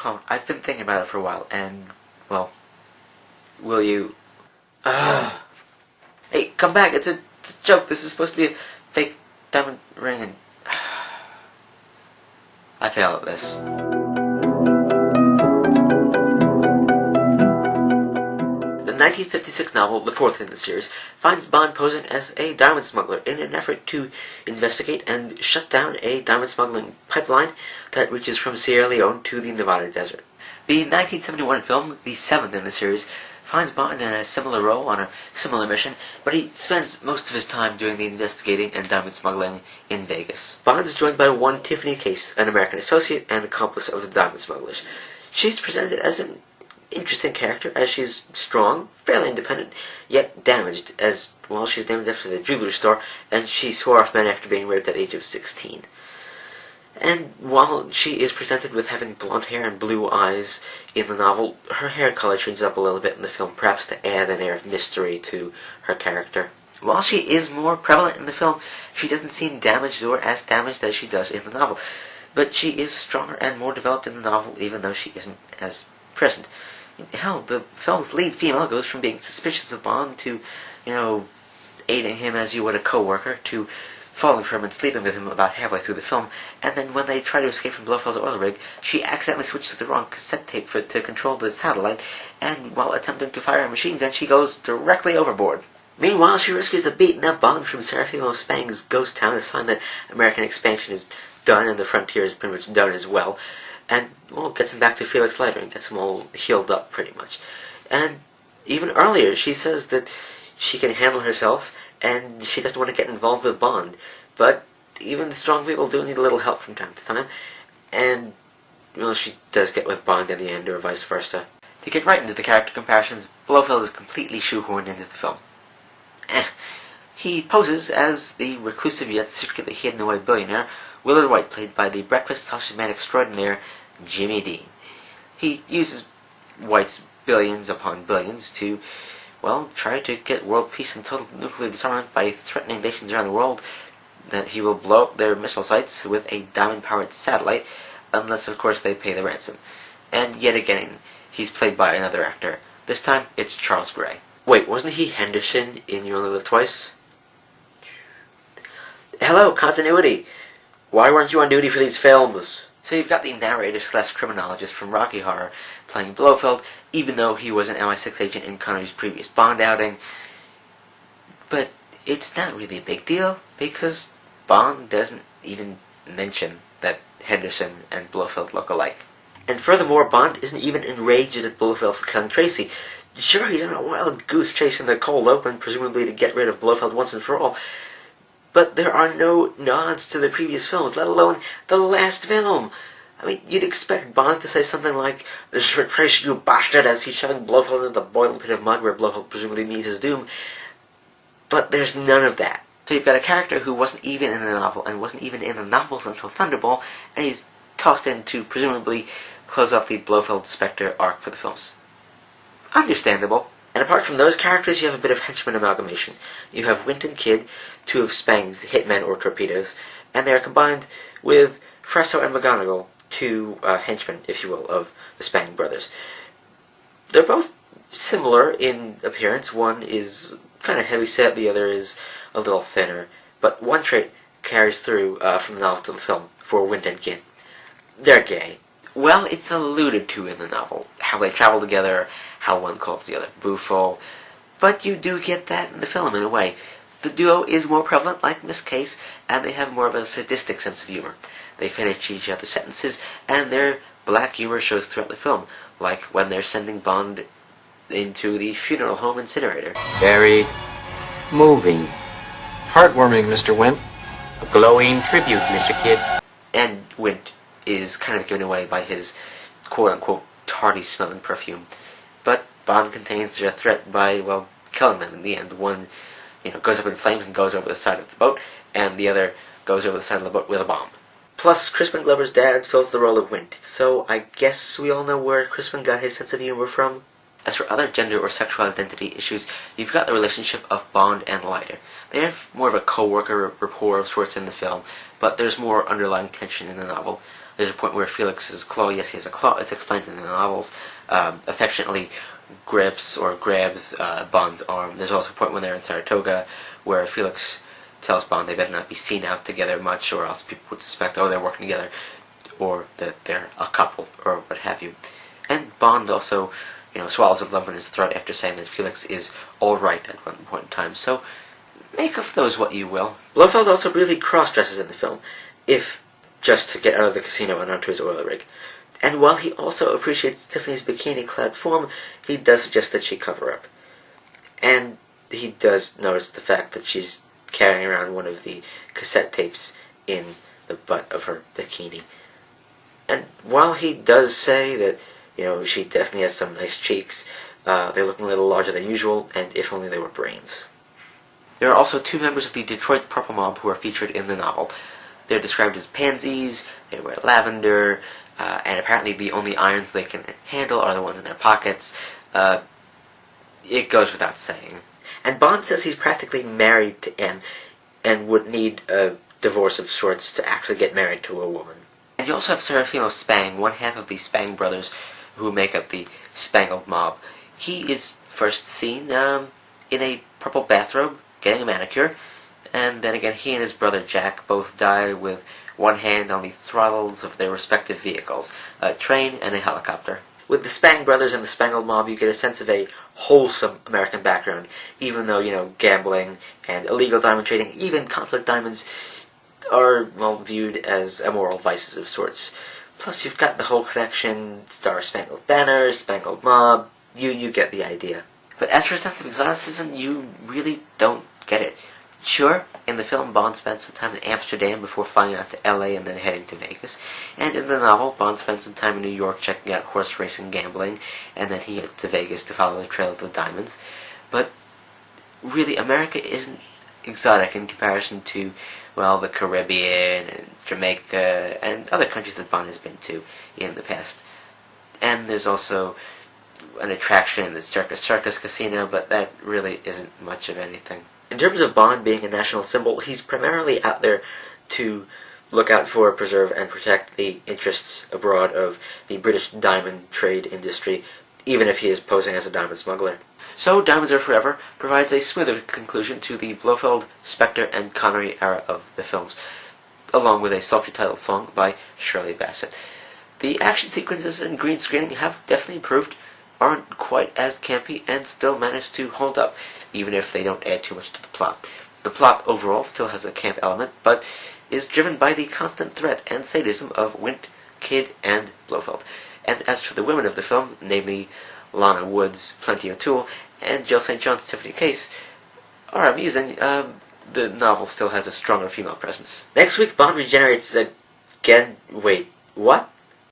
Clone, I've been thinking about it for a while, and, well, will you... Hey, come back, it's a joke, this is supposed to be a fake diamond ring, and... I fail at this. The 1956 novel, the fourth in the series, finds Bond posing as a diamond smuggler in an effort to investigate and shut down a diamond smuggling pipeline that reaches from Sierra Leone to the Nevada desert. The 1971 film, the seventh in the series, finds Bond in a similar role on a similar mission, but he spends most of his time doing the investigating and diamond smuggling in Vegas. Bond is joined by one Tiffany Case, an American associate and accomplice of the diamond smugglers. She's presented as an interesting character, as she's strong, fairly independent, yet damaged, as, well, she's named after the jewelry store, and she swore off men after being raped at the age of 16. And while she is presented with having blonde hair and blue eyes in the novel, her hair color changes up a little bit in the film, perhaps to add an air of mystery to her character. While she is more prevalent in the film, she doesn't seem damaged or as damaged as she does in the novel. But she is stronger and more developed in the novel, even though she isn't as present. Hell, the film's lead female goes from being suspicious of Bond to, aiding him as you would a co-worker, to falling for him and sleeping with him about halfway through the film, and then when they try to escape from Blofeld's oil rig, she accidentally switches to the wrong cassette tape to control the satellite, and while attempting to fire a machine gun, she goes directly overboard. Meanwhile, she rescues a beaten-up Bond from Serafimo Spang's ghost town, a sign that American expansion is done and the frontier is pretty much done as well, and, well, gets him back to Felix Leiter and gets him all healed up, pretty much. And even earlier, she says that she can handle herself, and she doesn't want to get involved with Bond. But even strong people do need a little help from time to time, and, well, she does get with Bond in the end, or vice versa. To get right into the character comparisons, Blofeld is completely shoehorned into the film. He poses as the reclusive yet secretly hidden away billionaire, Willard White, played by the breakfast sausage man extraordinaire, Jimmy Dean. He uses White's billions upon billions to, well, try to get world peace and total nuclear disarmament by threatening nations around the world that he will blow up their missile sites with a diamond-powered satellite, unless, of course, they pay the ransom. And yet again, he's played by another actor. This time, it's Charles Gray. Wait, wasn't he Henderson in You Only Live Twice? Hello, continuity! Why weren't you on duty for these films? So you've got the narrator/criminologist from Rocky Horror playing Blofeld, even though he was an MI6 agent in Connery's previous Bond outing. But it's not really a big deal, because Bond doesn't even mention that Henderson and Blofeld look alike. And furthermore, Bond isn't even enraged at Blofeld for killing Tracy. Sure, he's on a wild goose chase in the cold open, presumably to get rid of Blofeld once and for all. But there are no nods to the previous films, let alone the last film. I mean, you'd expect Bond to say something like, "This is for Tracy, you bastard," as he's shoving Blofeld into the boiling pit of mud where Blofeld presumably meets his doom. But there's none of that. So you've got a character who wasn't even in the novel, and wasn't even in the novels until Thunderball, and he's tossed in to presumably close off the Blofeld-Spectre arc for the films. Understandable. And apart from those characters, you have a bit of henchman amalgamation. You have Wint and Kidd, two of Spang's hitmen or torpedoes, and they are combined with Fresso and McGonagall, two henchmen, if you will, of the Spang brothers. They're both similar in appearance. One is kind of heavy-set, the other is a little thinner, but one trait carries through from the novel to the film for Wint and Kidd. They're gay. Well, it's alluded to in the novel, how they travel together, how one calls the other Buffo, but you do get that in the film in a way. The duo is more prevalent, like Miss Case, and they have more of a sadistic sense of humor. They finish each other's sentences, and their black humor shows throughout the film, like when they're sending Bond into the funeral home incinerator. Very moving. Heartwarming, Mr. Wint. A glowing tribute, Mr. Kidd. And Wint is kind of given away by his quote-unquote tardy-smelling perfume. But Bond contains their threat by, well, killing them in the end. One, goes up in flames and goes over the side of the boat, and the other goes over the side of the boat with a bomb. Plus, Crispin Glover's dad fills the role of Wint, so I guess we all know where Crispin got his sense of humor from. As for other gender or sexual identity issues, you've got the relationship of Bond and Leiter. They have more of a co-worker rapport of sorts in the film, but there's more underlying tension in the novel. There's a point where Felix's claw, yes, he has a claw, it's explained in the novels, affectionately grips or grabs Bond's arm. There's also a point when they're in Saratoga where Felix tells Bond they better not be seen out together much, or else people would suspect, oh, they're working together, or that they're a couple, or what have you. And Bond also, swallows a lump in his throat after saying that Felix is alright at one point in time, so make of those what you will. Blofeld also really cross-dresses in the film, if just to get out of the casino and onto his oil rig. And while he also appreciates Tiffany's bikini-clad form, he does suggest that she cover up. And he does notice the fact that she's carrying around one of the cassette tapes in the butt of her bikini. And while he does say that, she definitely has some nice cheeks, they're looking a little larger than usual, and if only they were brains. There are also two members of the Detroit Purple Mob who are featured in the novel. They're described as pansies, they wear lavender, and apparently the only irons they can handle are the ones in their pockets. It goes without saying. And Bond says he's practically married to M, and would need a divorce of sorts to actually get married to a woman. And you also have Serafimo Spang, one half of the Spang brothers who make up the Spangled Mob. He is first seen in a purple bathrobe, getting a manicure, and then again he and his brother Jack both die with one hand on the throttles of their respective vehicles, a train and a helicopter. With the Spang brothers and the Spangled Mob, you get a sense of a wholesome American background, even though, gambling and illegal diamond trading, even conflict diamonds, are, viewed as immoral vices of sorts. Plus, you've got the whole connection, Star Spangled Banner, Spangled Mob, you get the idea. But as for a sense of exoticism, you really don't get it. Sure, in the film, Bond spends some time in Amsterdam before flying out to LA and then heading to Vegas. And in the novel, Bond spends some time in New York checking out horse racing gambling, and then he heads to Vegas to follow the trail of the diamonds. But really, America isn't exotic in comparison to, the Caribbean and Jamaica and other countries that Bond has been to in the past. And there's also an attraction in the Circus Casino, but that really isn't much of anything. In terms of Bond being a national symbol, he's primarily out there to look out for, preserve, and protect the interests abroad of the British diamond trade industry, even if he is posing as a diamond smuggler. So, Diamonds Are Forever provides a smoother conclusion to the Blofeld, Spectre, and Connery era of the films, along with a sultry titled song by Shirley Bassey. The action sequences and green screening have definitely improved, aren't quite as campy, and still manage to hold up, even if they don't add too much to the plot. The plot overall still has a camp element, but is driven by the constant threat and sadism of Wint, Kidd, and Blofeld. And as for the women of the film, namely Lana Woods, Plenty O'Toole, and Jill St. John's Tiffany Case, are amusing. The novel still has a stronger female presence. Next week, Bond regenerates again. Wait, what?